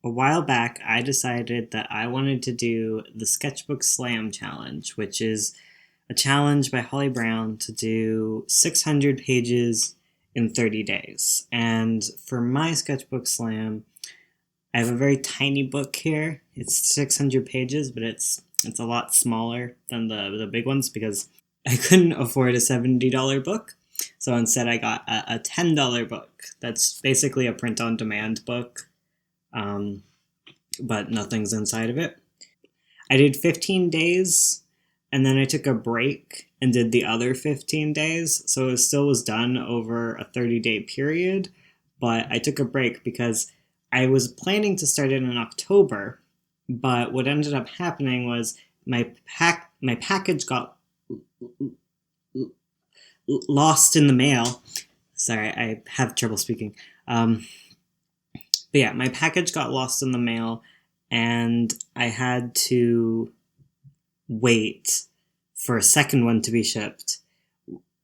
A while back, I decided that I wanted to do the Sketchbook Slam Challenge, which is a challenge by Holly Brown to do 600 pages in 30 days. And for my Sketchbook Slam, I have a very tiny book here. It's 600 pages, but it's a lot smaller than the big ones because I couldn't afford a $70 book. So instead, I got a $10 book. That's basically a print-on-demand book, but nothing's inside of it. I did 15 days, and then I took a break and did the other 15 days. So it still was done over a 30-day period, but I took a break because I was planning to start it in October, but what ended up happening was my package got lost in the mail. Sorry, I have trouble speaking. But yeah, my package got lost in the mail, and I had to wait for a second one to be shipped.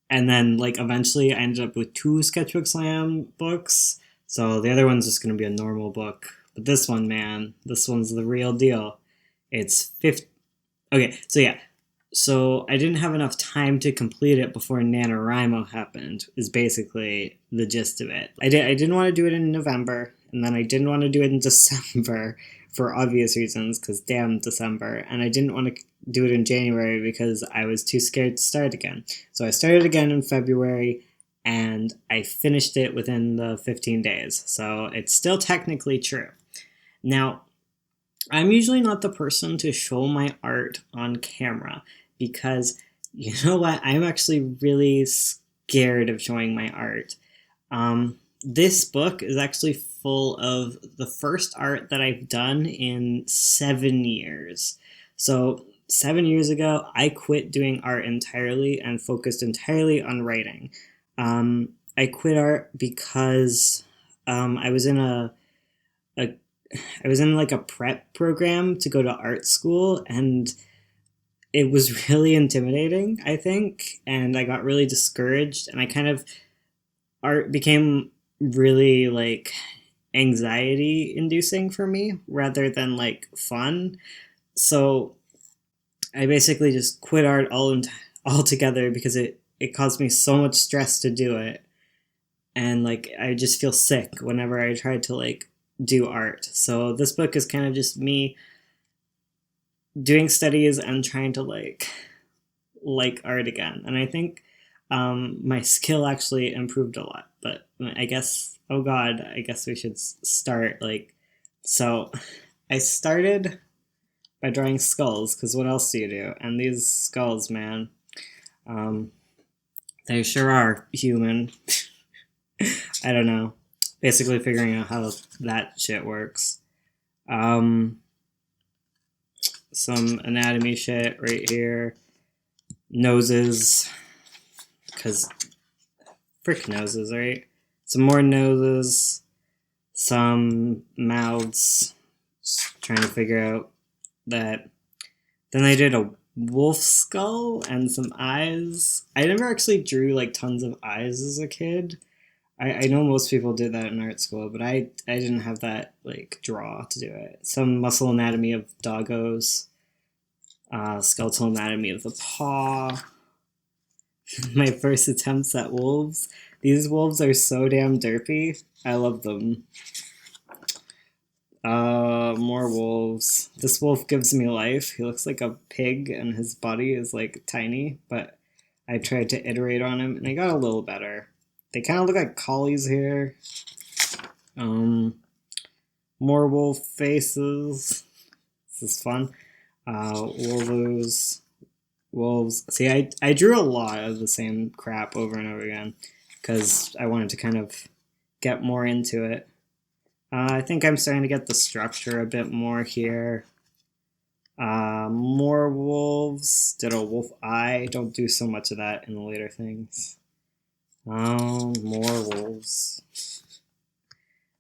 And then, eventually I ended up with two Sketchbook Slam books. So the other one's just going to be a normal book. But this one, man, this one's the real deal. It's 50. Okay, so yeah. So I didn't have enough time to complete it before NaNoWriMo happened, is basically the gist of it. I didn't want to do it in November, and then I didn't want to do it in December for obvious reasons, because damn December, and I didn't want to do it in January because I was too scared to start again. So I started again in February, and I finished it within the 15 days. So it's still technically true. Now, I'm usually not the person to show my art on camera because, you know what, I'm actually really scared of showing my art. This book is actually full of the first art that I've done in 7 years. So 7 years ago, I quit doing art entirely and focused entirely on writing. I quit art because I was in a prep program to go to art school, and it was really intimidating, I think, and I got really discouraged, and art became really anxiety inducing for me rather than fun. So I basically just quit art altogether because it caused me so much stress to do it, and I just feel sick whenever I try to do art. So this book is kind of just me doing studies and trying to like art again. And I think my skill actually improved a lot. But I guess, oh god, I guess we should start. So I started by drawing skulls, because what else do you do? And these skulls, man, they sure are human. I don't know. Basically figuring out how that shit works. Some anatomy shit right here. Noses. Because frick noses, right? Some more noses. Some mouths. Just trying to figure out that. Then I did a wolf skull and some eyes. I never actually drew tons of eyes as a kid. I know most people did that in art school, but I didn't have that draw to do it. Some muscle anatomy of doggos, skeletal anatomy of the paw. My first attempts at wolves. These wolves are so damn derpy. I love them. More wolves. This wolf gives me life. He looks like a pig and his body is tiny, but I tried to iterate on him and I got a little better. They kind of look like collies here. More wolf faces. This is fun. Wolves. See, I drew a lot of the same crap over and over again because I wanted to kind of get more into it. I think I'm starting to get the structure a bit more here. More wolves. Did a wolf eye. Don't do so much of that in the later things. Oh, more wolves.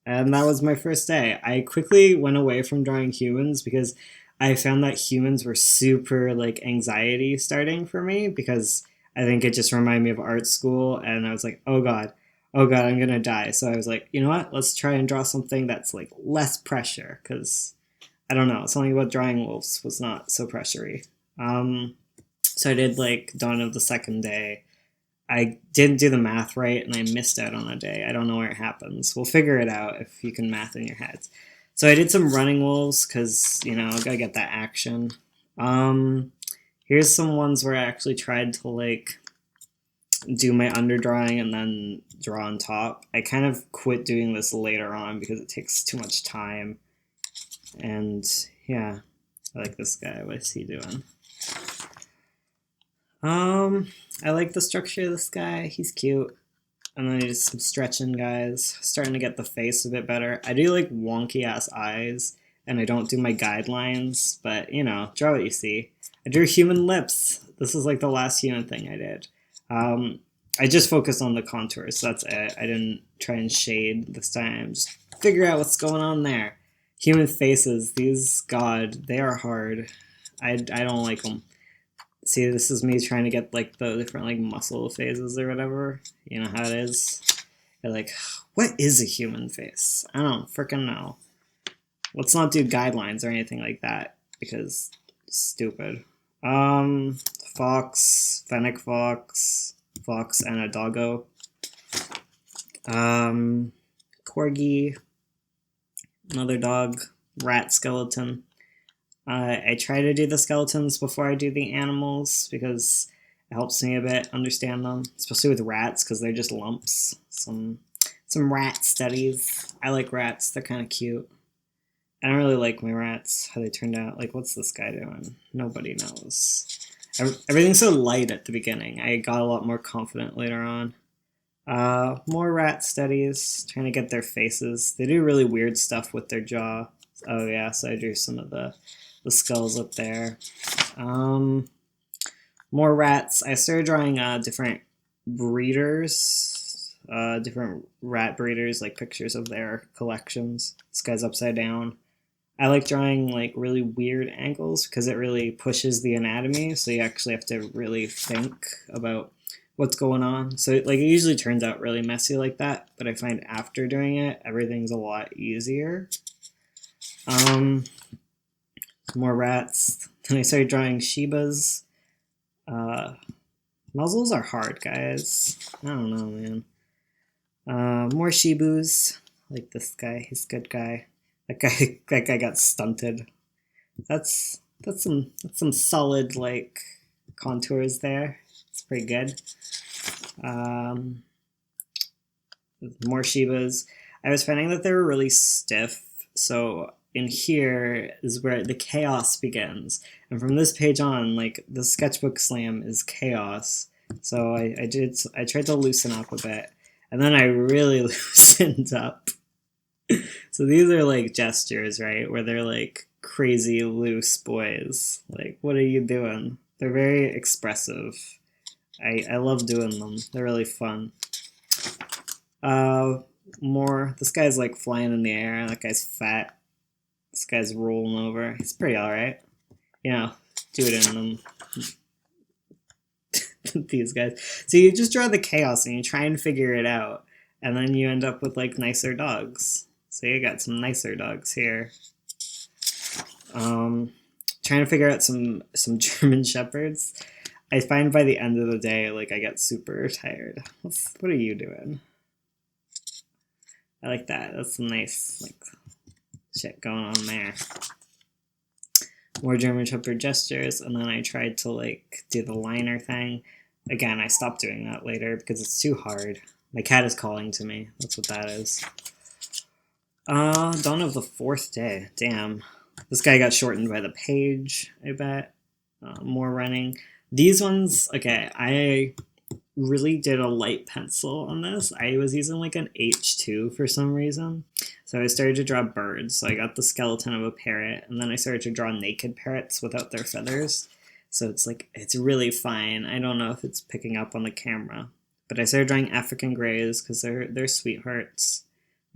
And that was my first day. I quickly went away from drawing humans because I found that humans were super anxiety starting for me because I think it just reminded me of art school, and I was like, oh god, oh god, I'm gonna die. So I was like, you know what? Let's try and draw something that's like less pressure, because I don't know, something about drawing wolves was not so pressury. So I did like dawn of the second day. I didn't do the math right and I missed out on a day. I don't know where it happens. We'll figure it out if you can math in your heads. So I did some running wolves because, you know, I gotta get that action. Here's some ones where I actually tried to like do my underdrawing and then draw on top. I kind of quit doing this later on because it takes too much time. And yeah, I like this guy. What is he doing? I like the structure of this guy. He's cute. And then just some stretching guys. Starting to get the face a bit better. I do like wonky ass eyes, and I don't do my guidelines, but you know, draw what you see. I drew human lips. This is like the last human thing I did. I just focused on the contours, so that's it. I didn't try and shade this time. Just figure out what's going on there. Human faces, these, God, they are hard. I don't like them. See, this is me trying to get like the different like muscle phases or whatever. You know how it is? You're like, what is a human face? I don't freaking know. Let's not do guidelines or anything like that because it's stupid. Fox, fennec fox, fox and a doggo. Corgi, another dog, rat skeleton. I try to do the skeletons before I do the animals because it helps me a bit understand them, especially with rats because they're just lumps. Some rat studies. I like rats. They're kind of cute. I don't really like my rats, how they turned out. Like, what's this guy doing? Nobody knows. Everything's so light at the beginning. I got a lot more confident later on. More rat studies, trying to get their faces. They do really weird stuff with their jaw. Oh yeah, so I drew some of the skulls up there. More rats. I started drawing different breeders, different rat breeders, like pictures of their collections. This guy's upside down. I like drawing like really weird angles because it really pushes the anatomy, so you actually have to really think about what's going on. So like it usually turns out really messy like that, but I find after doing it, everything's a lot easier. More rats. Then I started drawing Shibas. Muzzles are hard, guys. I don't know, man. More Shibus. Like this guy. He's a good guy. That guy got stunted. That's some solid like contours there. It's pretty good. More Shibas. I was finding that they were really stiff, so in here is where the chaos begins. And from this page on, like, the sketchbook slam is chaos. So I tried to loosen up a bit. And then I really loosened up. So these are like gestures, right? Where they're like crazy loose boys. Like, what are you doing? They're very expressive. I love doing them. They're really fun. More. This guy's like flying in the air. That guy's fat. This guy's rolling over. He's pretty alright. You know, do it in them. These guys. So you just draw the chaos and you try and figure it out. And then you end up with like nicer dogs. So you got some nicer dogs here. Trying to figure out some German Shepherds. I find by the end of the day, like, I get super tired. What are you doing? I like that. That's some nice, like, shit going on there. More German Shepherd gestures, and then I tried to, like, do the liner thing. Again, I stopped doing that later because it's too hard. My cat is calling to me. That's what that is. Dawn of the fourth day. Damn. This guy got shortened by the page, I bet. More running. These ones, okay, I really did a light pencil on this. I was using like an H2 for some reason. So I started to draw birds. So I got the skeleton of a parrot, and then I started to draw naked parrots without their feathers. So it's like, it's really fine. I don't know if it's picking up on the camera. But I started drawing African greys because they're sweethearts.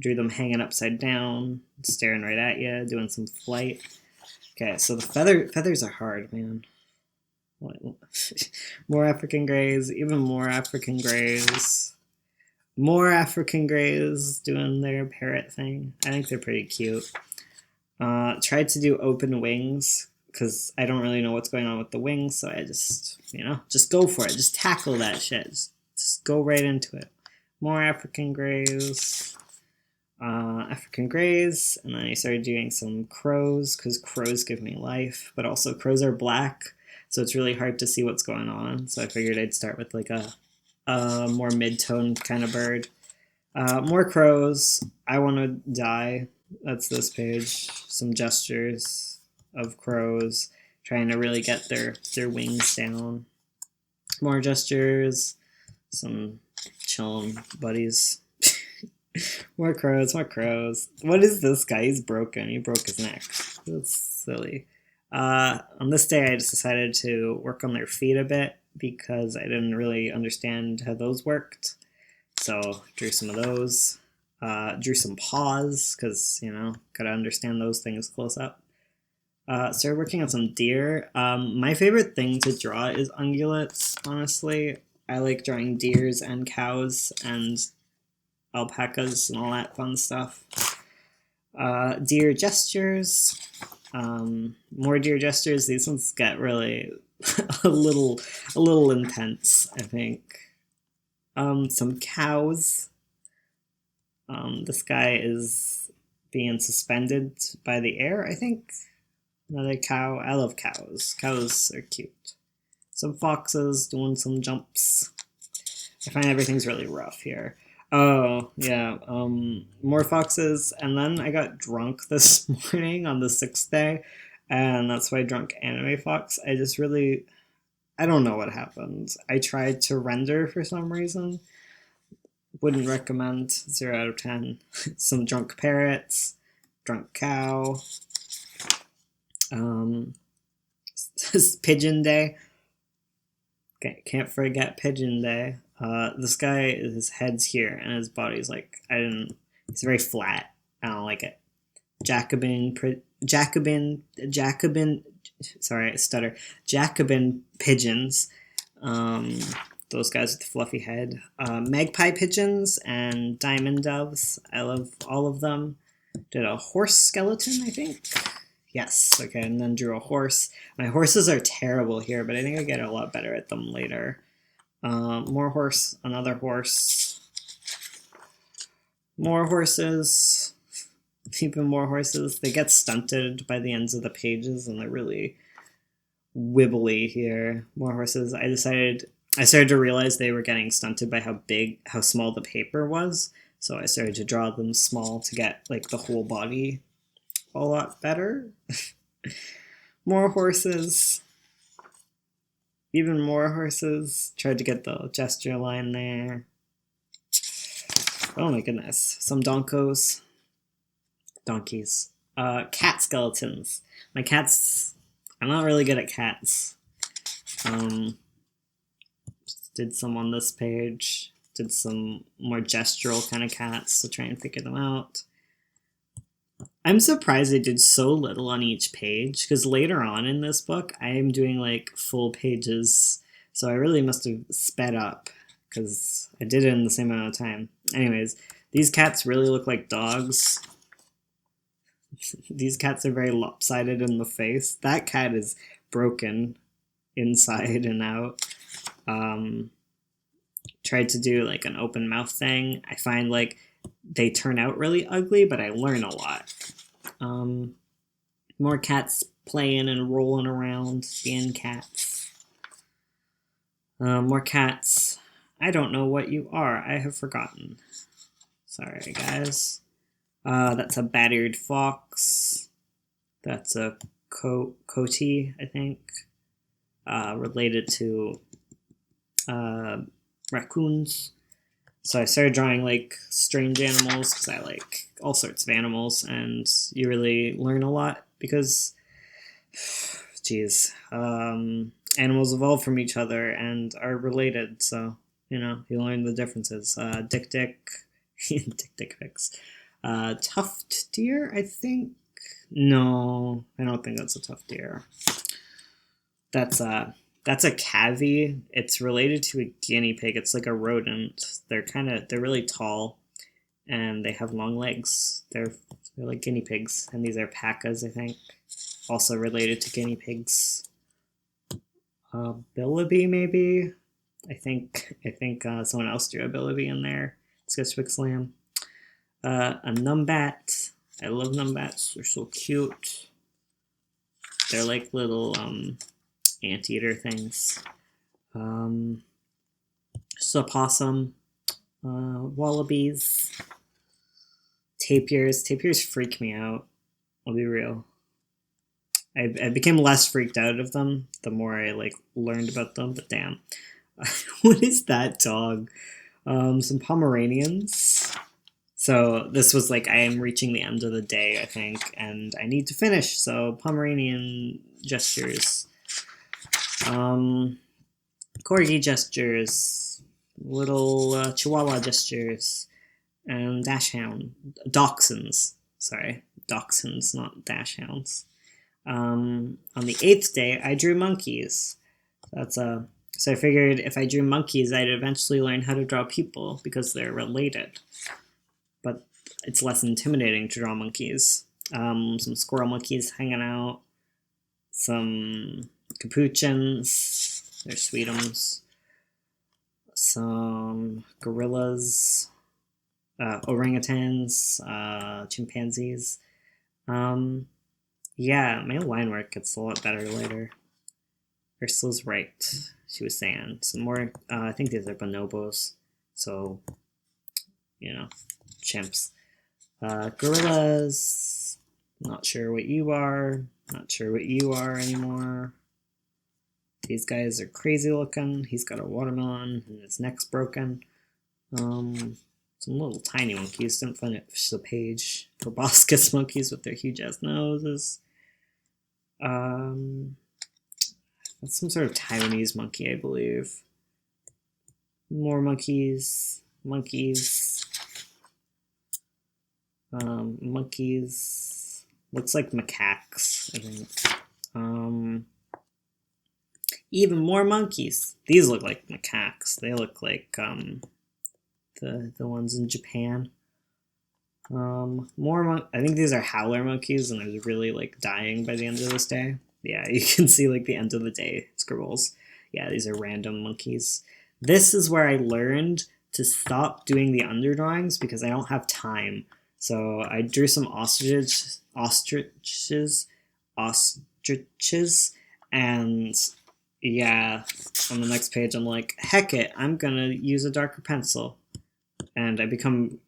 Drew them hanging upside down, staring right at you, doing some flight. Okay, so the feathers are hard, man. More African greys, even more African greys. More African greys doing their parrot thing. I think they're pretty cute. Tried to do open wings because I don't really know what's going on with the wings, so I just, just go for it. Just tackle that shit. Just go right into it. More African greys. African greys, and then I started doing some crows because crows give me life, but also crows are black, so it's really hard to see what's going on. So I figured I'd start with like a more mid-tone kind of bird. More crows. I want to die. That's this page. Some gestures of crows trying to really get their wings down. More gestures. Some chilling buddies. More crows, more crows. What is this guy? He's broken. He broke his neck. That's silly. On this day, I just decided to work on their feet a bit because I didn't really understand how those worked. So drew some of those. Drew some paws because, gotta understand those things close up. Started working on some deer. My favorite thing to draw is ungulates, honestly. I like drawing deers and cows and alpacas and all that fun stuff. Deer gestures. More deer gestures. These ones get really a little intense, I think. Some cows. This guy is being suspended by the air, I think. Another cow. I love cows. Cows are cute. Some foxes doing some jumps. I find everything's really rough here. Oh, yeah. More foxes. And then I got drunk this morning on the 6th day. And that's why I drunk anime fox. I don't know what happened. I tried to render for some reason. Wouldn't recommend. 0 out of 10. Some drunk parrots. Drunk cow. Pigeon day. Okay, can't forget pigeon day. This guy, his head's here, and his body's like, he's very flat. I don't like it. Jacobin, sorry, I stutter. Jacobin pigeons. Those guys with the fluffy head. Magpie pigeons and diamond doves. I love all of them. Did a horse skeleton, I think. Yes, okay, and then drew a horse. My horses are terrible here, but I think I get a lot better at them later. More horse, another horse. More horses. Even more horses. They get stunted by the ends of the pages, and they're really wibbly here. More horses. I started to realize they were getting stunted by how small the paper was, so I started to draw them small to get, like, the whole body a lot better. More horses. Even more horses. Tried to get the gesture line there. Oh my goodness. Some donkeys. Cat skeletons. My cats, I'm not really good at cats. Did some on this page. Did some more gestural kind of cats to try and figure them out. I'm surprised I did so little on each page, because later on in this book, I am doing like full pages, so I really must have sped up, because I did it in the same amount of time. Anyways, these cats really look like dogs. These cats are very lopsided in the face. That cat is broken inside and out. Tried to do like an open mouth thing. I find like they turn out really ugly, but I learn a lot. More cats playing and rolling around, being cats. More cats. I don't know what you are. I have forgotten. Sorry, guys. That's a battered fox. That's a coati, I think. Related to raccoons. So I started drawing like strange animals because I like all sorts of animals, and you really learn a lot because, geez, animals evolve from each other and are related. So you learn the differences. Dick pics. Tuft deer, I think. No, I don't think that's a tuft deer. That's That's a cavy. It's related to a guinea pig. It's like a rodent. They're really tall, and they have long legs. They're like guinea pigs, and these are pacas, I think. Also related to guinea pigs. Billiby, maybe. I think someone else drew a Billiby in there. Sketchbook Slam. A numbat. I love numbats. They're so cute. They're like little anteater things. Opossum. Wallabies. Tapirs. Tapirs freak me out. I'll be real. I became less freaked out of them the more I like learned about them. But damn, what is that dog? Some Pomeranians. So this was like I am reaching the end of the day, I think, and I need to finish. So Pomeranian gestures, corgi gestures, little Chihuahua gestures, and dachshunds. Sorry, dachshunds, not dachshunds. On the 8th day, I drew monkeys. So I figured if I drew monkeys, I'd eventually learn how to draw people because they're related. But it's less intimidating to draw monkeys. Some squirrel monkeys hanging out. Some capuchins. They're sweetums. Some gorillas. Orangutans. Chimpanzees. Yeah, my line work gets a lot better later. Ursula's right. She was saying some more. I think these are bonobos. So, chimps. Gorillas. Not sure what you are. Not sure what you are anymore. These guys are crazy looking. He's got a watermelon and his neck's broken. Some little tiny monkeys. Didn't finish the page. Proboscis monkeys with their huge ass noses. That's some sort of Taiwanese monkey, I believe. More monkeys. Monkeys. Looks like macaques, I think. Even more monkeys. These look like macaques. They look like the ones in Japan. I think these are howler monkeys, and I was really like dying by the end of this day. Yeah, you can see like the end of the day scribbles. Yeah, these are random monkeys. This is where I learned to stop doing the underdrawings because I don't have time. So I drew some ostriches, and yeah, on the next page I'm like, heck it, I'm gonna use a darker pencil. And I become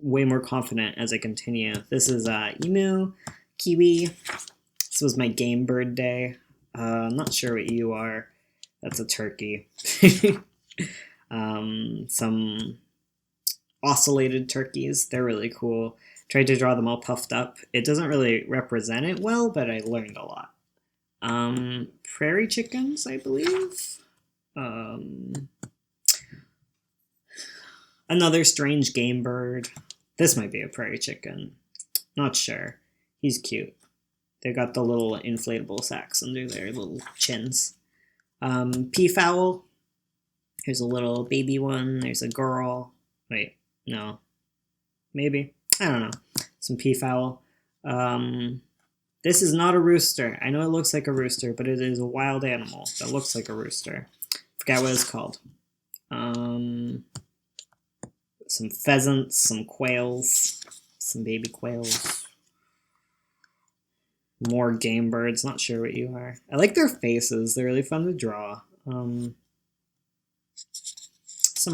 way more confident as I continue. This is emu, kiwi. This was my game bird day. I'm not sure what you are. That's a turkey. Some ocellated turkeys. They're really cool. Tried to draw them all puffed up. It doesn't really represent it well, but I learned a lot. Prairie chickens, I believe. Another strange game bird. This might be a prairie chicken. Not sure. He's cute. They got the little inflatable sacks under their little chins. Peafowl. Here's a little baby one. There's a girl. Wait, no. Maybe. I don't know. Some peafowl. This is not a rooster. I know it looks like a rooster, but it is a wild animal that looks like a rooster. Forgot what it's called. Some pheasants, some quails, some baby quails. More game birds. Not sure what you are. I like their faces. They're really fun to draw. Some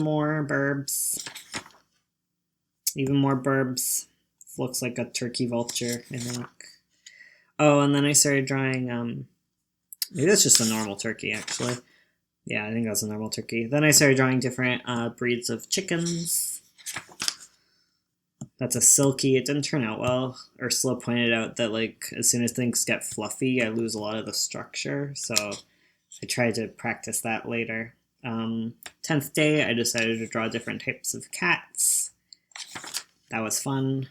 more burbs. Even more burbs. This looks like a turkey vulture, I think. Oh, and then I started drawing, maybe that's just a normal turkey, actually. Yeah, I think that's a normal turkey. Then I started drawing different breeds of chickens. That's a silky. It didn't turn out well. Ursula pointed out that, like, as soon as things get fluffy, I lose a lot of the structure, so I tried to practice that later. 10th day, I decided to draw different types of cats. That was fun.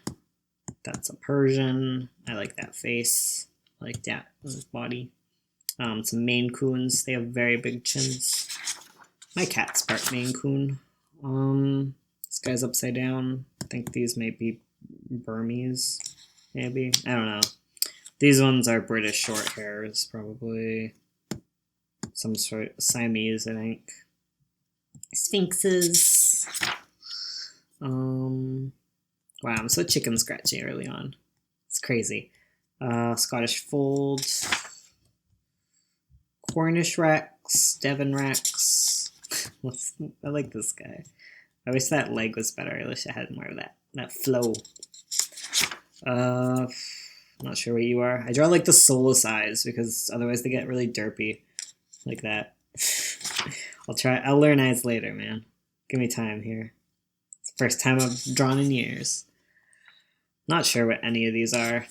That's a Persian. I like that face. I like that body. Some Maine Coons. They have very big chins. My cat's part Maine Coon. This guy's upside down. I think these might be Burmese, maybe. I don't know. These ones are British short hairs, probably. Some sort of Siamese, I think. Sphinxes. Wow, I'm so chicken scratchy early on. It's crazy. Scottish Fold. Cornish Rex. Devon Rex. I like this guy. I wish that leg was better. I wish I had more of that flow. I'm not sure what you are. I draw like the soulless eyes because otherwise they get really derpy. Like that. I'll learn eyes later, man. Give me time here. It's the first time I've drawn in years. Not sure what any of these are.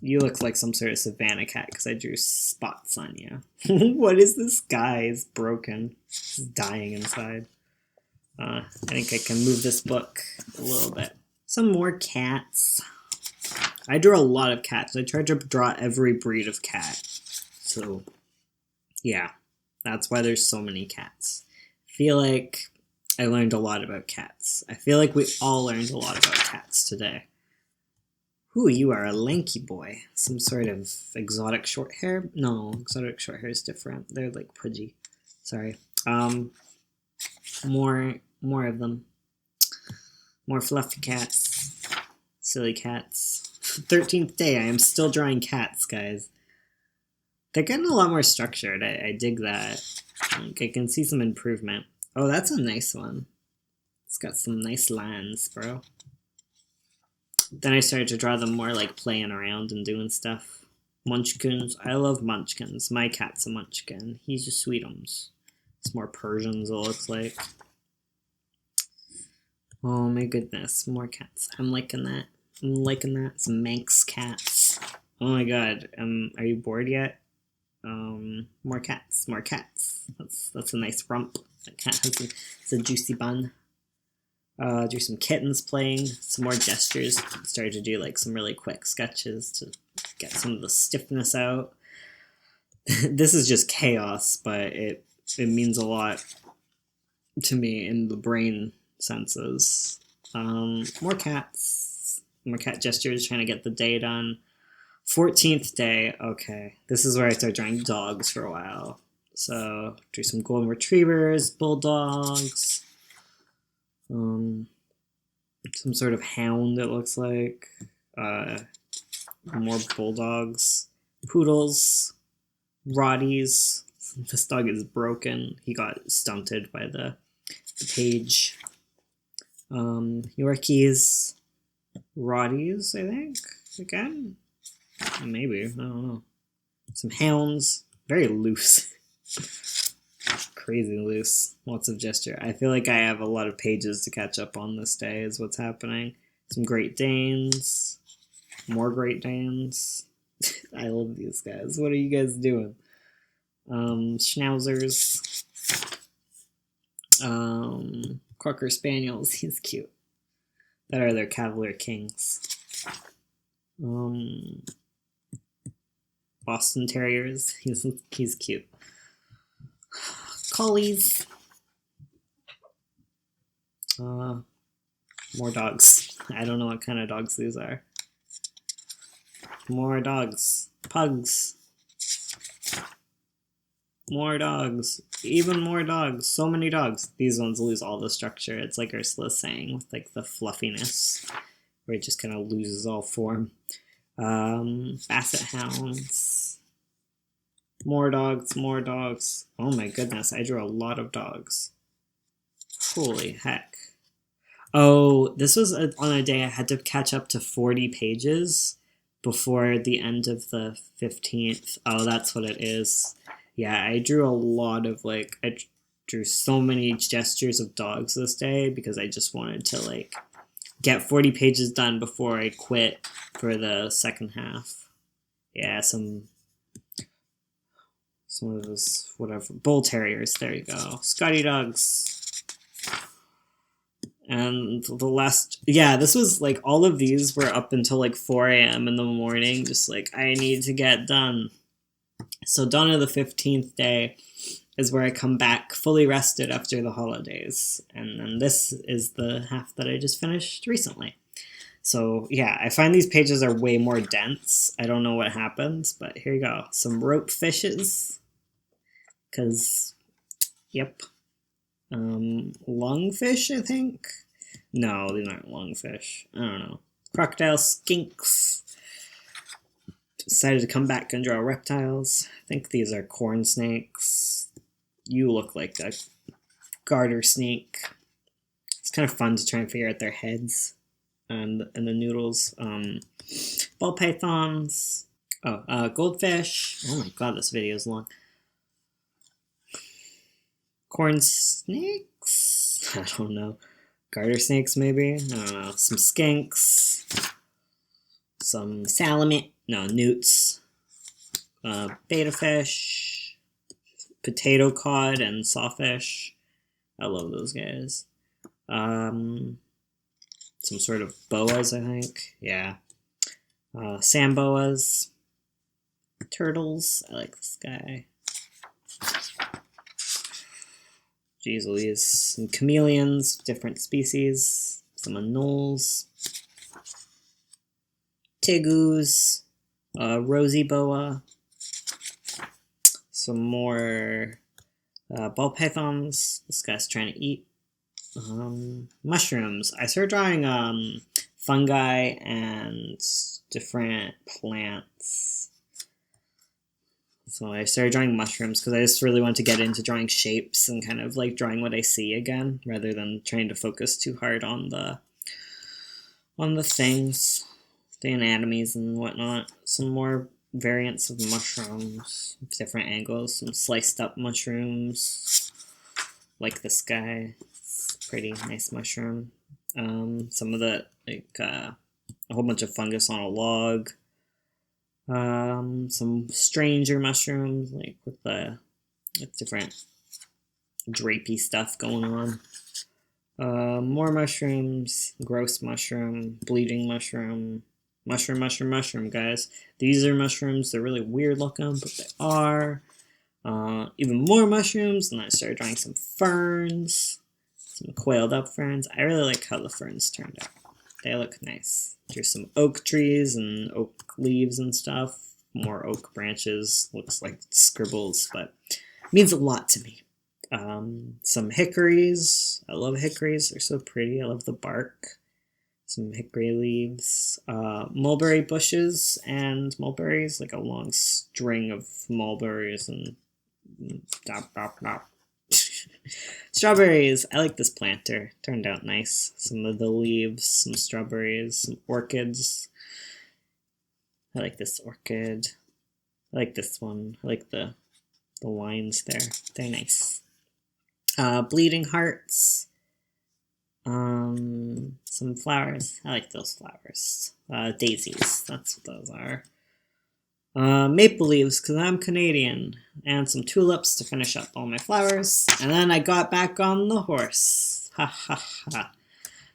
You look like some sort of savannah cat because I drew spots on you. What is this guy? He's broken. He's dying inside. I think I can move this book a little bit. Some more cats. I drew a lot of cats. I tried to draw every breed of cat. So, yeah. That's why there's so many cats. I feel like I learned a lot about cats. I feel like we all learned a lot about cats today. Ooh, you are a lanky boy. Some sort of exotic short hair? No, exotic short hair is different. They're like pudgy. Sorry. More of them. More fluffy cats. Silly cats. 13th day, I am still drawing cats, guys. They're getting a lot more structured. I dig that. Like, I can see some improvement. Oh, that's a nice one. It's got some nice lines, bro. Then I started to draw them more like playing around and doing stuff. Munchkins. I love munchkins. My cat's a munchkin. He's just sweetums. It's more Persians, it looks like. Oh my goodness. More cats. I'm liking that. I'm liking that. Some Manx cats. Oh my god. Are you bored yet? More cats. More cats. That's a nice rump. That cat has a juicy bun. Do some kittens playing, some more gestures. Started to do like some really quick sketches to get some of the stiffness out. This is just chaos, but it means a lot to me in the brain senses. More cats, more cat gestures, trying to get the day done. 14th day, okay. This is where I started drawing dogs for a while. So, drew some golden retrievers, bulldogs. Some sort of hound, it looks like. More bulldogs. Poodles. Rotties. This dog is broken. He got stunted by the page. Yorkies. Rotties, I think. Again? Maybe. I don't know. Some hounds. Very loose. Crazy loose. Lots of gesture. I feel like I have a lot of pages to catch up on this day is what's happening. Some Great Danes. More Great Danes. I love these guys. What are you guys doing? Schnauzers. Cocker Spaniels. He's cute. That are their Cavalier Kings. Boston Terriers. He's cute. Collies. More dogs. I don't know what kind of dogs these are. More dogs. Pugs. More dogs. Even more dogs. So many dogs. These ones lose all the structure. It's like Ursula's saying, with like the fluffiness, where it just kind of loses all form. Basset hounds. More dogs, more dogs. Oh my goodness, I drew a lot of dogs. Holy heck. Oh, this was on a day I had to catch up to 40 pages before the end of the 15th. Oh, that's what it is. Yeah, I drew a lot of, like, I drew so many gestures of dogs this day because I just wanted to, like, get 40 pages done before I quit for the second half. Yeah, some of those, whatever, bull terriers, there you go. Scotty dogs. And the last, yeah, this was like, all of these were up until like 4 a.m. in the morning, just like, I need to get done. So dawn of the 15th day is where I come back fully rested after the holidays. And then this is the half that I just finished recently. So yeah, I find these pages are way more dense. I don't know what happens, but here you go. Some rope fishes. Because, yep. Lungfish, I think? No, these aren't lungfish. I don't know. Crocodile skinks. Decided to come back and draw reptiles. I think these are corn snakes. You look like a garter snake. It's kind of fun to try and figure out their heads and the noodles. Ball pythons. Oh, goldfish. Oh my god, this video is long. Corn snakes? I don't know. Garter snakes, maybe? I don't know. Some skinks. Some newts. Betta fish. Potato cod and sawfish. I love those guys. Some sort of boas, I think. Yeah. Sand boas. Turtles. I like this guy. Jeez Louise. Some chameleons, different species. Some anoles. Tegus. Rosy boa. Some more ball pythons. This guy's trying to eat. Mushrooms. I started drawing fungi and different plants. So I started drawing mushrooms because I just really wanted to get into drawing shapes and kind of like drawing what I see again, rather than trying to focus too hard on the things, the anatomies and whatnot. Some more variants of mushrooms, different angles. Some sliced up mushrooms, like this guy. It's a pretty nice mushroom. Some of the a whole bunch of fungus on a log. Some stranger mushrooms, like with different drapey stuff going on. More mushrooms, gross mushroom, bleeding mushroom, mushroom, guys. These are mushrooms. They're really weird looking, but they are. Even more mushrooms, and then I started drawing some ferns, some coiled up ferns. I really like how the ferns turned out. They look nice. There's some oak trees and oak leaves and stuff. More oak branches. Looks like scribbles, but means a lot to me. Some hickories. I love hickories. They're so pretty. I love the bark. Some hickory leaves. Mulberry bushes and mulberries. Like a long string of mulberries and strawberries. I like this planter. Turned out nice. Some of the leaves, some strawberries, some orchids. I like this orchid. I like this one. I like the lines there. They're nice. Bleeding hearts. Some flowers. I like those flowers. Daisies. That's what those are. Maple leaves, because I'm Canadian, and some tulips to finish up all my flowers, and then I got back on the horse. Ha ha ha.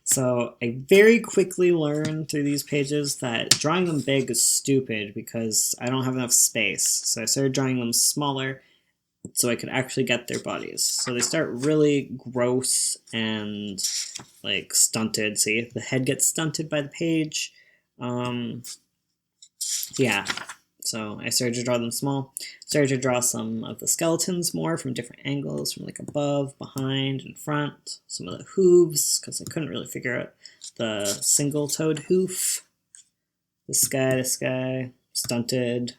So I very quickly learned through these pages that drawing them big is stupid because I don't have enough space. So I started drawing them smaller so I could actually get their bodies. So they start really gross and like stunted. See, the head gets stunted by the page. Yeah. So I started to draw them small. Started to draw some of the skeletons more from different angles, from like above, behind, and front. Some of the hooves, because I couldn't really figure out the single-toed hoof. This guy, stunted.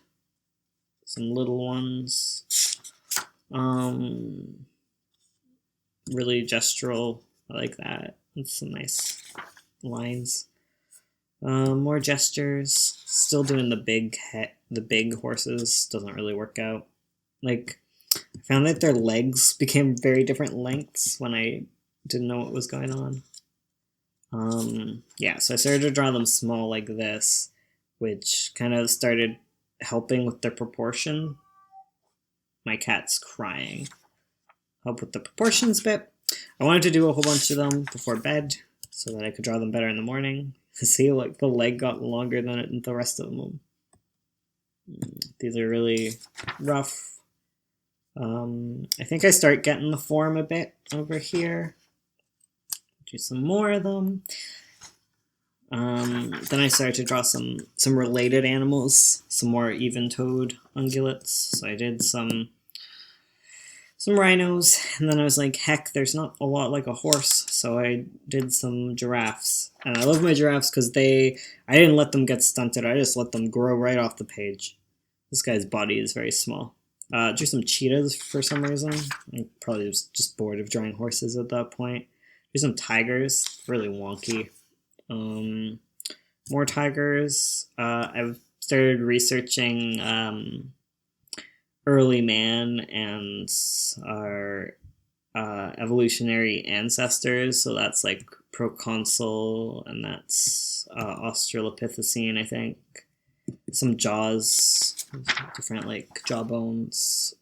Some little ones. Really gestural. I like that. It's some nice lines. More gestures. Still doing the big horses. Doesn't really work out. Like, I found that their legs became very different lengths when I didn't know what was going on. Yeah, so I started to draw them small like this, which kind of started helping with their proportion. My cat's crying. Help with the proportions bit. I wanted to do a whole bunch of them before bed so that I could draw them better in the morning. See, like the leg got longer than the rest of them. These are really rough. I think I start getting the form a bit over here. Do some more of them. Then I started to draw some related animals, some more even-toed ungulates. So I did some rhinos, and then I was like, heck, there's not a lot like a horse, so I did some giraffes. And I love my giraffes because I didn't let them get stunted, I just let them grow right off the page. This guy's body is very small. Drew some cheetahs for some reason. I probably was just bored of drawing horses at that point. Drew some tigers, really wonky. More tigers. I've started researching early man and our evolutionary ancestors. So that's like proconsul, and that's Australopithecine, I think. Some jaws, different like jaw bones.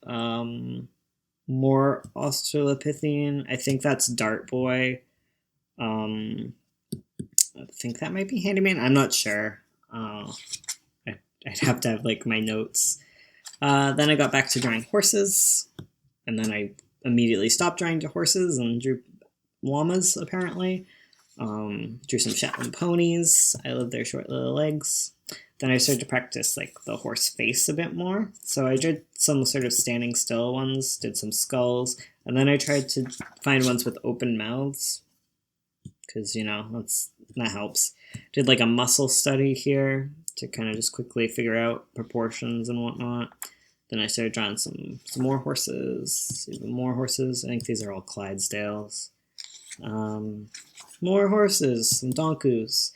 More Australopithecine. I think that's Dart Boy. I think that might be Handyman. I'm not sure. I'd have to have like my notes. Then I got back to drawing horses, and then I immediately stopped drawing horses and drew llamas, apparently. Drew some Shetland ponies. I love their short little legs. Then I started to practice like the horse face a bit more. So I did some sort of standing still ones, did some skulls, and then I tried to find ones with open mouths, because, you know, that helps. Did like a muscle study here to kind of just quickly figure out proportions and whatnot. Then I started drawing some more horses, even more horses. I think these are all Clydesdales. More horses, some donkus.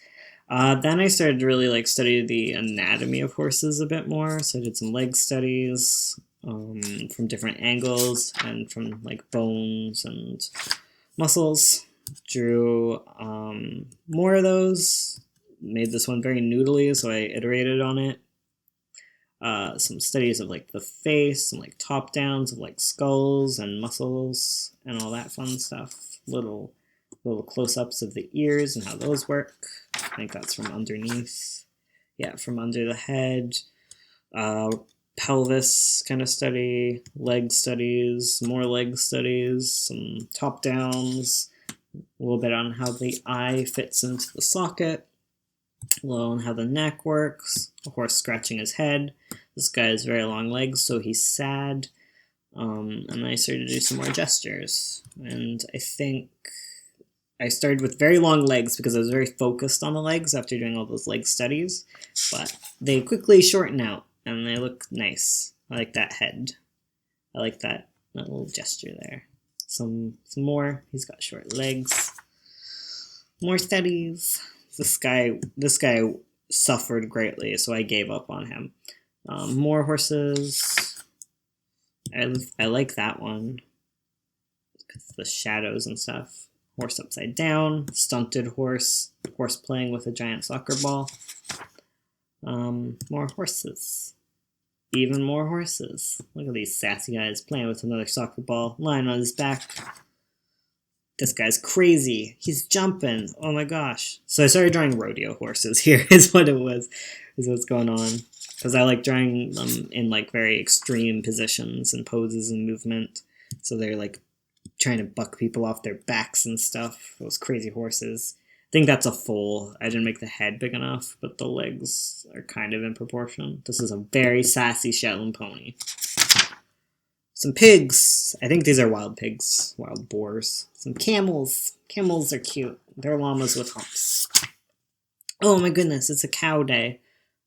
Then I started to really like study the anatomy of horses a bit more. So I did some leg studies from different angles and from like bones and muscles. Drew more of those. Made this one very noodly, so I iterated on it. Some studies of like the face, some like top downs of like skulls and muscles and all that fun stuff. Little close-ups of the ears and how those work. I think that's from underneath. Yeah, from under the head. Pelvis kind of study, leg studies, more leg studies, some top downs, a little bit on how the eye fits into the socket, a little on how the neck works, a horse scratching his head. This guy has very long legs, so he's sad. And then I started to do some more gestures. And I think I started with very long legs because I was very focused on the legs after doing all those leg studies. But they quickly shorten out, and they look nice. I like that head. I like that little gesture there. Some more. He's got short legs. More studies. This guy suffered greatly, so I gave up on him. More horses. I like that one because the shadows and stuff. Horse upside down, stunted horse playing with a giant soccer ball. More horses. Even more horses. Look at these sassy guys playing with another soccer ball, lying on his back. This guy's crazy. He's jumping. Oh my gosh. So I started drawing rodeo horses here is what it was. Is what's going on. Because I like drawing them in like very extreme positions and poses and movement. So they're like trying to buck people off their backs and stuff. Those crazy horses. I think that's a foal. I didn't make the head big enough, but the legs are kind of in proportion. This is a very sassy Shetland pony. Some pigs. I think these are wild pigs. Wild boars. Some camels. Camels are cute. They're llamas with humps. Oh my goodness, it's a cow day.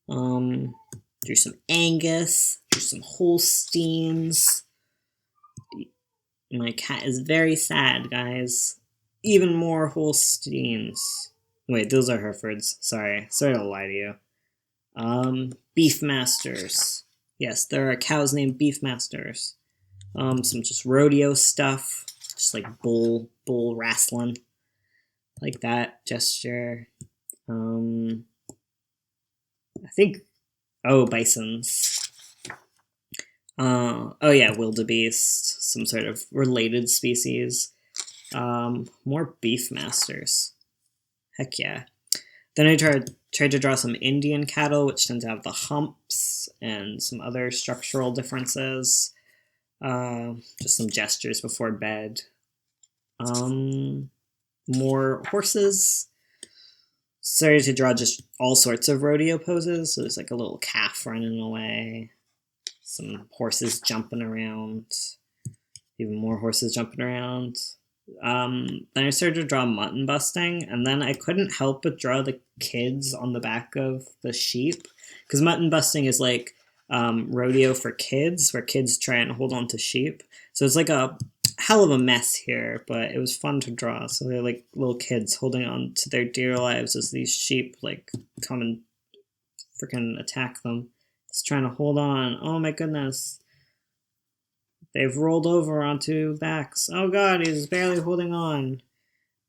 Drew some Angus. Drew some Holsteins. My cat is very sad, guys. Even more Holsteins. Wait, those are Herefords. Sorry to lie to you. Beefmasters. Yes, there are cows named Beefmasters. Some just rodeo stuff. Just like bull wrestling. Like that gesture. I think... Oh, bisons. Oh yeah, wildebeest. Some sort of related species. More Beefmasters. Heck yeah. Then I Tried to draw some Indian cattle, which tend to have the humps and some other structural differences. Just some gestures before bed. More horses. Started to draw just all sorts of rodeo poses. So there's like a little calf running away. Some horses jumping around. Even more horses jumping around. Then I started to draw mutton busting, and then I couldn't help but draw the kids on the back of the sheep, because mutton busting is like rodeo for kids, where kids try and hold on to sheep. So it's like a hell of a mess here, but it was fun to draw. So they're like little kids holding on to their dear lives as these sheep like come and freaking attack them. Just trying to hold on. Oh my goodness. They've rolled over onto backs. Oh god, he's barely holding on.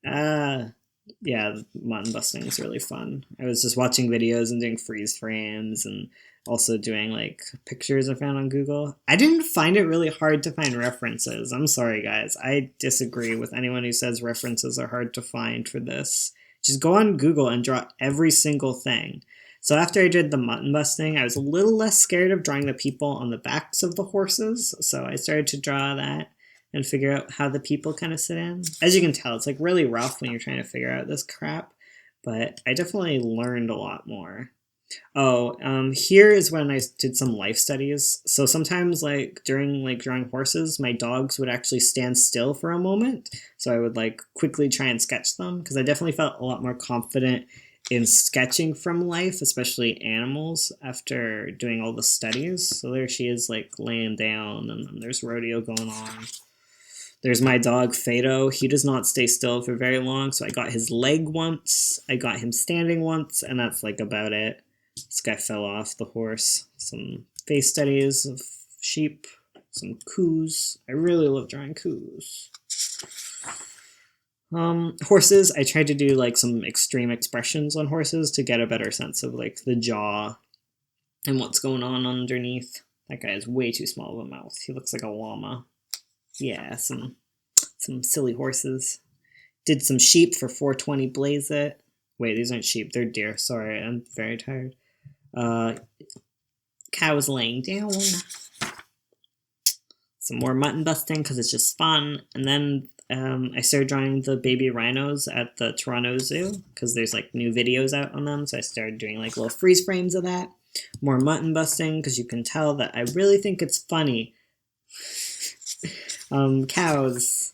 Yeah, mutton busting is really fun. I was just watching videos and doing freeze frames and also doing like pictures I found on Google. I didn't find it really hard to find references. I'm sorry guys. I disagree with anyone who says references are hard to find for this. Just go on Google and draw every single thing. So after I did the mutton busting, I was a little less scared of drawing the people on the backs of the horses. So I started to draw that and figure out how the people kind of sit in. As you can tell, it's like really rough when you're trying to figure out this crap, but I definitely learned a lot more. Oh, here is when I did some life studies. So sometimes like during like drawing horses, my dogs would actually stand still for a moment. So I would like quickly try and sketch them, because I definitely felt a lot more confident in sketching from life, especially animals, after doing all the studies. So there she is like laying down, and then there's rodeo going on. There's my dog Fado. He does not stay still for very long, so I got his leg once, I got him standing once, and that's like about it. This guy fell off the horse. Some face studies of sheep, some coos. I really love drawing coos. Horses, I tried to do like some extreme expressions on horses to get a better sense of like the jaw and what's going on underneath. That guy has way too small of a mouth. He looks like a llama. Yeah, some silly horses. Did some sheep for 420 Blaze It. Wait, these aren't sheep, they're deer. Sorry, I'm very tired. Cows laying down. Some more mutton busting because it's just fun. And then I started drawing the baby rhinos at the Toronto Zoo because there's like new videos out on them. So I started doing like little freeze frames of that. More mutton busting because you can tell that I really think it's funny. Cows.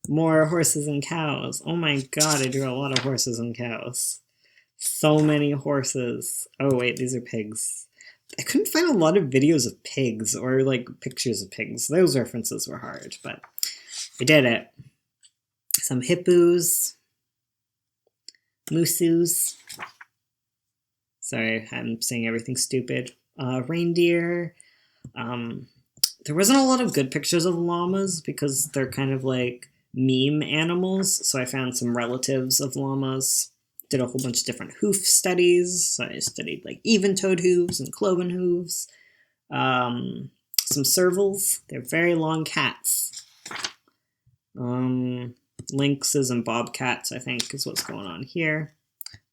More horses and cows. Oh my god, I drew a lot of horses and cows. So many horses. Oh wait, these are pigs. I couldn't find a lot of videos of pigs or like pictures of pigs. Those references were hard, but I did it. Some hippos. Moosoos. Sorry, I'm saying everything stupid. Reindeer. There wasn't a lot of good pictures of llamas because they're kind of like meme animals, so I found some relatives of llamas. Did a whole bunch of different hoof studies. So I studied like even-toed hooves and cloven hooves. Some servals. They're very long cats. Lynxes and bobcats, I think, is what's going on here.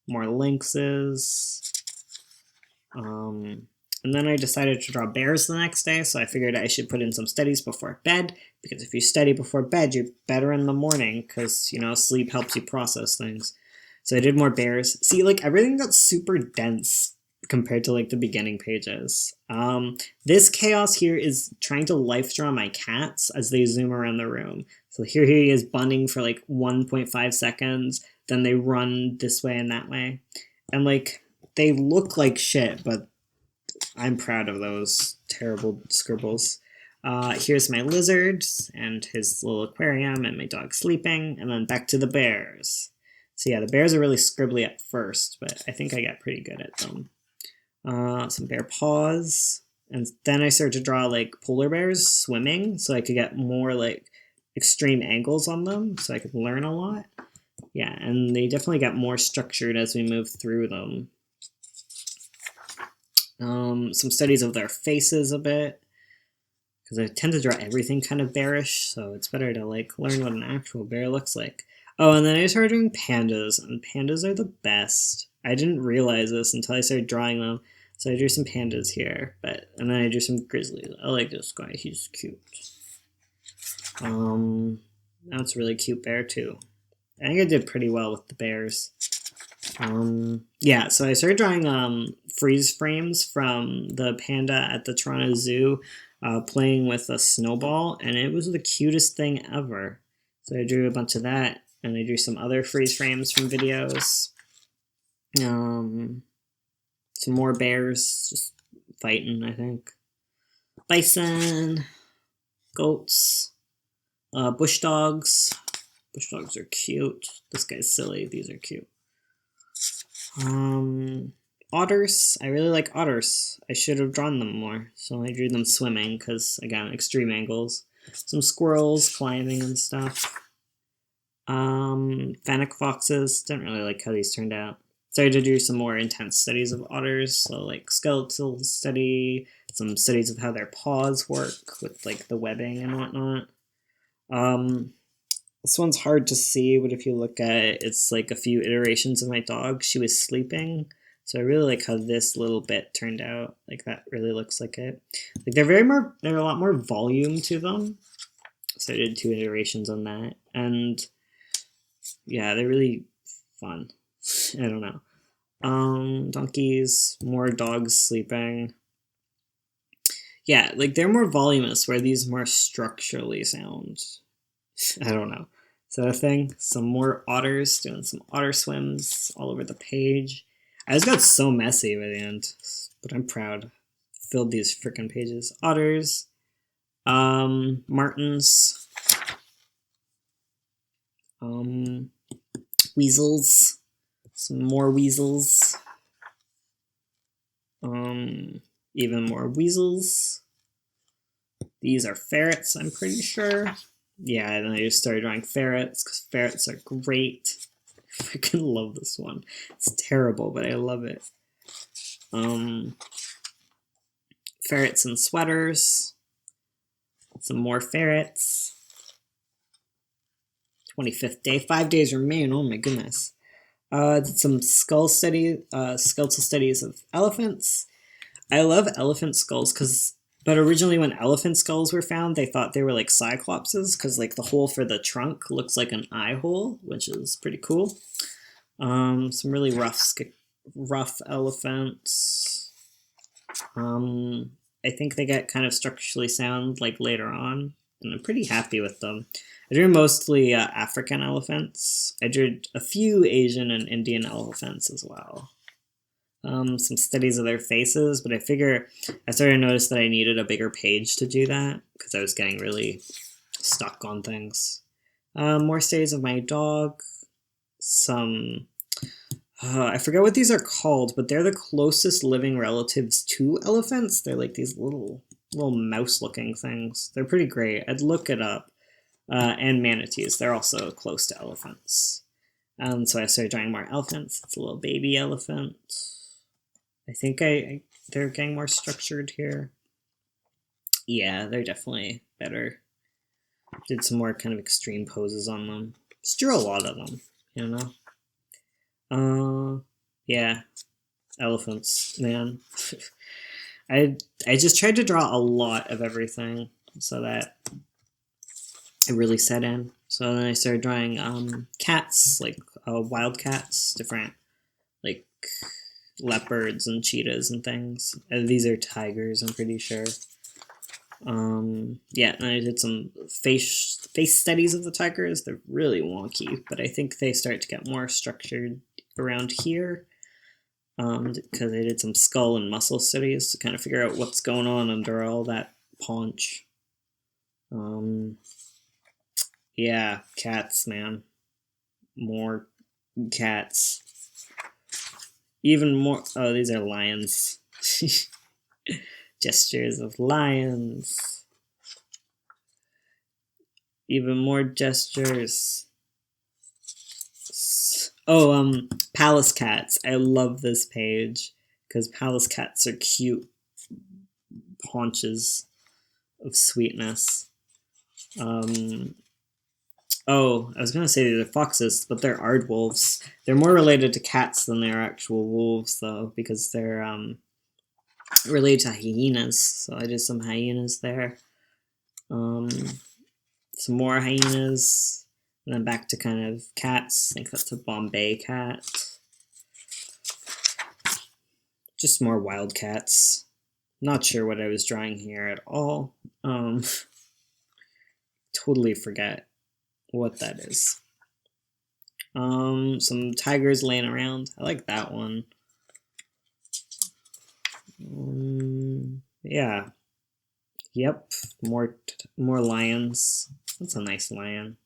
More lynxes. And then I decided to draw bears the next day, so I figured I should put in some studies before bed, because if you study before bed, you're better in the morning, because, you know, sleep helps you process things. So I did more bears. See, like, everything got super dense compared to, like, the beginning pages. This chaos here is trying to life draw my cats as they zoom around the room. So here he is bunning for, like, 1.5 seconds, then they run this way and that way. And, like, they look like shit, but I'm proud of those terrible scribbles. Here's my lizard and his little aquarium and my dog sleeping, and then back to the bears. So yeah, the bears are really scribbly at first, but I think I got pretty good at them. Some bear paws, and then I started to draw like polar bears swimming, so I could get more like extreme angles on them, so I could learn a lot. Yeah, and they definitely got more structured as we move through them. Some studies of their faces a bit, because I tend to draw everything kind of bearish, so it's better to like learn what an actual bear looks like. Oh, and then I started doing pandas, and pandas are the best. I didn't realize this until I started drawing them. So I drew some pandas here, and then I drew some grizzlies. I like this guy, he's cute. That's a really cute bear too. I think I did pretty well with the bears. Yeah, so I started drawing freeze frames from the panda at the Toronto Zoo playing with a snowball, and it was the cutest thing ever. So I drew a bunch of that, and I drew some other freeze frames from videos. Some more bears just fighting, I think. Bison, goats, bush dogs. Bush dogs are cute. This guy's silly. These are cute. Otters. I really like otters. I should have drawn them more. So I drew them swimming because, again, extreme angles. Some squirrels climbing and stuff. Fennec foxes. Didn't really like how these turned out. Started to do some more intense studies of otters. So like skeletal study, some studies of how their paws work with like the webbing and whatnot. This one's hard to see, but if you look at it, it's like a few iterations of my dog. She was sleeping, so I really like how this little bit turned out. Like that really looks like it. Like they're a lot more volume to them. So I did 2 iterations on that, and yeah, they're really fun. I don't know. Donkeys, more dogs sleeping. Yeah, like they're more voluminous, where these more structurally sound. I don't know. Is that a thing? Some more otters, doing some otter swims all over the page. I just got so messy by the end, but I'm proud. Filled these freaking pages. Otters, martins, weasels, some more weasels, even more weasels. These are ferrets, I'm pretty sure. Yeah, and then I just started drawing ferrets, because ferrets are great. I freaking love this one. It's terrible, but I love it. Ferrets and sweaters. Some more ferrets. 25th day. 5 days remain. Oh my goodness. Did some skeletal studies of elephants. I love elephant skulls but originally when elephant skulls were found, they thought they were like cyclopses because like the hole for the trunk looks like an eye hole, which is pretty cool. Some really rough elephants. I think they get kind of structurally sound like later on, and I'm pretty happy with them. I drew mostly African elephants. I drew a few Asian and Indian elephants as well. Some studies of their faces, but I started to notice that I needed a bigger page to do that because I was getting really stuck on things. More studies of my dog. Some, I forget what these are called, but they're the closest living relatives to elephants. They're like these little mouse-looking things. They're pretty great. I'd look it up. And manatees. They're also close to elephants. So I started drawing more elephants. It's a little baby elephant. I think they're getting more structured here. Yeah, they're definitely better. Did some more kind of extreme poses on them. Just drew a lot of them, you know? Yeah. Elephants, man. I just tried to draw a lot of everything so that it really set in. So then I started drawing cats, like wild cats, different like leopards and cheetahs and things. These are tigers, I'm pretty sure. Yeah, and I did some face studies of the tigers. They're really wonky, but I think they start to get more structured around here. Because I did some skull and muscle studies to kind of figure out what's going on under all that paunch. Yeah, cats, man. More cats. Even more. Oh, these are lions. Gestures of lions. Even more gestures. Oh, palace cats. I love this page because palace cats are cute paunches of sweetness. Oh, I was gonna say they're foxes, but they're aardwolves. They're more related to cats than they are actual wolves, though, because they're related to hyenas. So I did some hyenas there. Some more hyenas, and then back to kind of cats. I think that's a Bombay cat. Just more wild cats. Not sure what I was drawing here at all. Totally forget what that is. Some tigers laying around. I like that one. Yeah. Yep. More lions. That's a nice lion.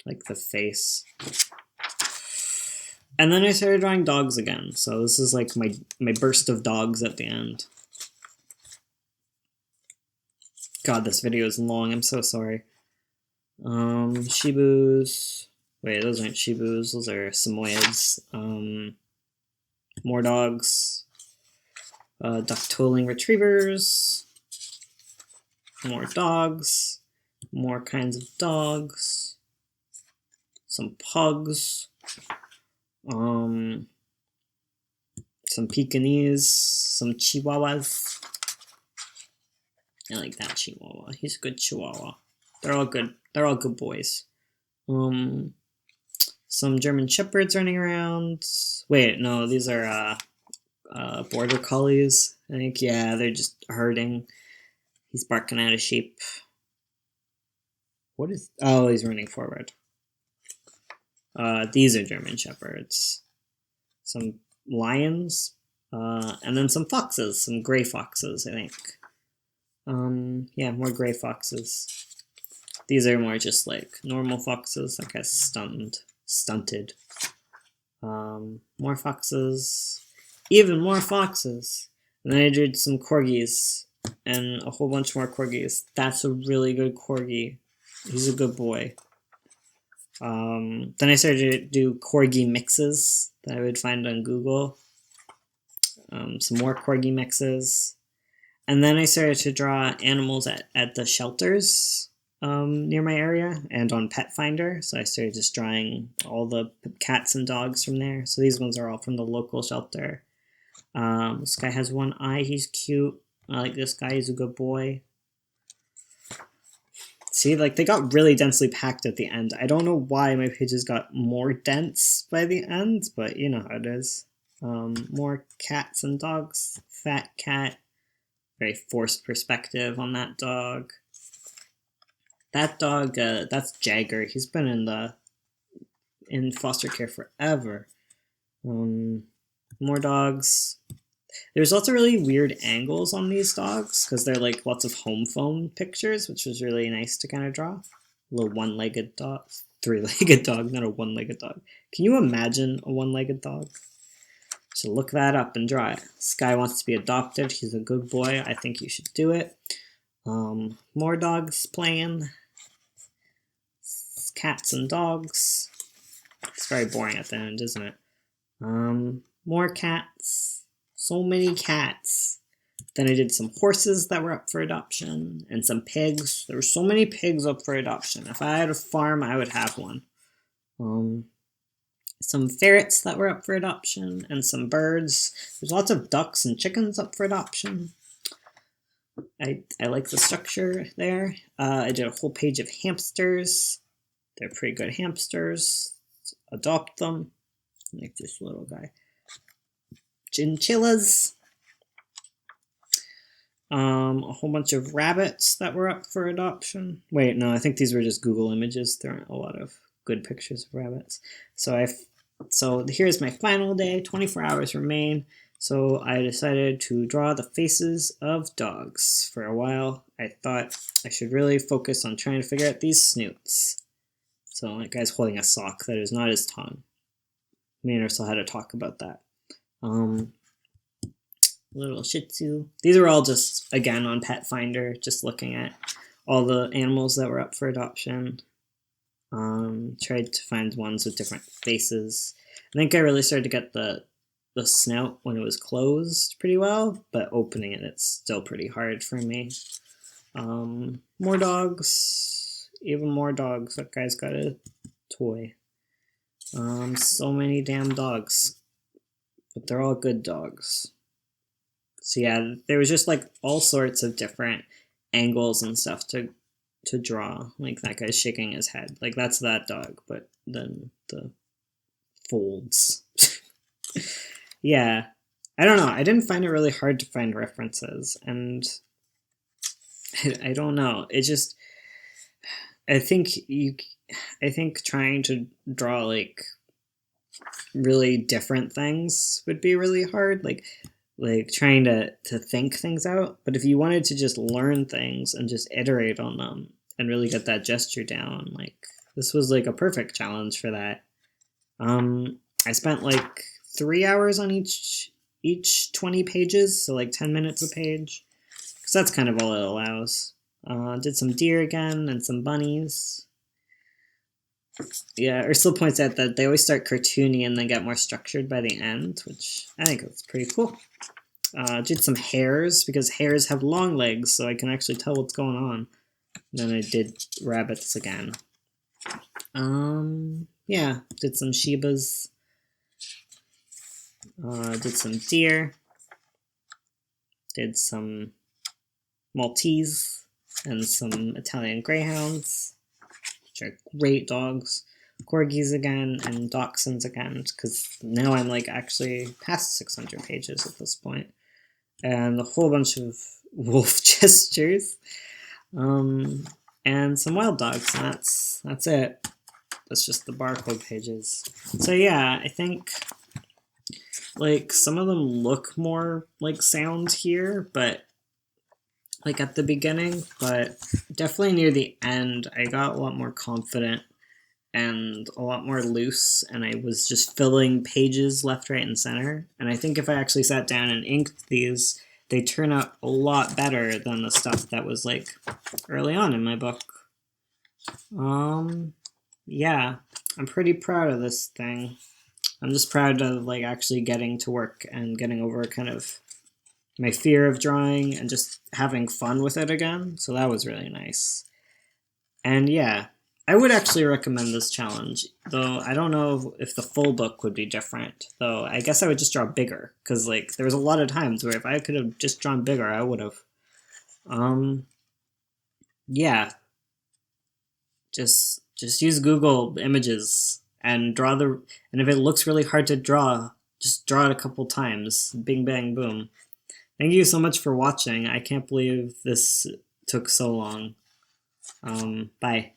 I like the face. And then I started drawing dogs again. So this is like my burst of dogs at the end. God, this video is long. I'm so sorry. Shibus. Wait, those aren't Shibus. Those are Samoyeds. More dogs. Duck-toeling retrievers. More dogs. More kinds of dogs. Some pugs. Some Pekingese. Some Chihuahuas. I like that Chihuahua. He's a good Chihuahua. They're all good. They're all good boys. Some German Shepherds running around. Wait, no, these are Border Collies. I think, yeah, they're just herding. He's barking at a sheep. What is... Oh, he's running forward. These are German Shepherds. Some lions. And then some foxes. Some gray foxes, I think. Yeah, more gray foxes. These are more just like normal foxes, I guess stunted. More foxes. Even more foxes. And then I did some corgis. And a whole bunch more corgis. That's a really good corgi. He's a good boy. Then I started to do corgi mixes that I would find on Google. Some more corgi mixes. And then I started to draw animals at the shelters near my area and on Petfinder. So I started just drawing all the cats and dogs from there. So these ones are all from the local shelter. This guy has one eye. He's cute. I like this guy. He's a good boy. See, like, they got really densely packed at the end. I don't know why my pages got more dense by the end, but you know how it is. More cats and dogs. Fat cat. Very forced perspective on that dog. That dog, that's Jagger. He's been in foster care forever. More dogs. There's lots of really weird angles on these dogs because they're like lots of home phone pictures, which was really nice to kind of draw. A little one-legged dog, three-legged dog, not a one-legged dog. Can you imagine a one-legged dog? So look that up and draw it. This guy wants to be adopted. He's a good boy. I think you should do it. More dogs playing. Cats and dogs. It's very boring at the end, isn't it? More cats. So many cats. Then I did some horses that were up for adoption and some pigs. There were so many pigs up for adoption. If I had a farm, I would have one. Some ferrets that were up for adoption and some birds. There's lots of ducks and chickens up for adoption. I like the structure there. I did a whole page of hamsters. They're pretty good hamsters. Let's adopt them. Like this little guy. Chinchillas. A whole bunch of rabbits that were up for adoption. Wait, no, I think these were just Google images. There aren't a lot of good pictures of rabbits. So here's my final day. 24 hours remain. So I decided to draw the faces of dogs. For a while, I thought I should really focus on trying to figure out these snoots. So that guy's holding a sock that is not his tongue. Me and Ursula had to talk about that. Little Shih Tzu. These are all just, again, on Petfinder, just looking at all the animals that were up for adoption. Tried to find ones with different faces. I think I really started to get the snout when it was closed pretty well, but opening it, it's still pretty hard for me. More dogs. even more dogs. That guy's got a toy. So many damn dogs. But they're all good dogs. So yeah, there was just like all sorts of different angles and stuff to draw. Like that guy's shaking his head. Like that's that dog, but then the folds. Yeah. I don't know. I didn't find it really hard to find references, and I don't know. It just I think trying to draw like really different things would be really hard. Like trying to think things out. But if you wanted to just learn things and just iterate on them and really get that gesture down, like this was like a perfect challenge for that. I spent like 3 hours on each 20 pages, so like 10 minutes a page, because that's kind of all it allows. Did some deer again and some bunnies. Yeah, Ursula points out that they always start cartoony and then get more structured by the end, which I think is pretty cool. Did some hares, because hares have long legs, so I can actually tell what's going on. And then I did rabbits again. Yeah, did some Shibas. Did some deer. Did some Maltese and some Italian Greyhounds, which are great dogs. Corgis again and Dachshunds again, because now I'm like actually past 600 pages at this point. And a whole bunch of wolf gestures. And some wild dogs, and that's it. That's just the barcode pages. So yeah, I think like some of them look more like sound here, but like at the beginning, but definitely near the end, I got a lot more confident and a lot more loose, and I was just filling pages left, right, and center. And I think if I actually sat down and inked these, they turn out a lot better than the stuff that was like early on in my book. Yeah, I'm pretty proud of this thing. I'm just proud of like actually getting to work and getting over kind of my fear of drawing and just having fun with it again. So that was really nice. And yeah, I would actually recommend this challenge, though I don't know if the full book would be different, though I guess I would just draw bigger, because like there was a lot of times where if I could have just drawn bigger, I would have. Yeah, just use Google Images and draw and if it looks really hard to draw, just draw it a couple times. Bing, bang, boom. Thank you so much for watching. I can't believe this took so long. Bye.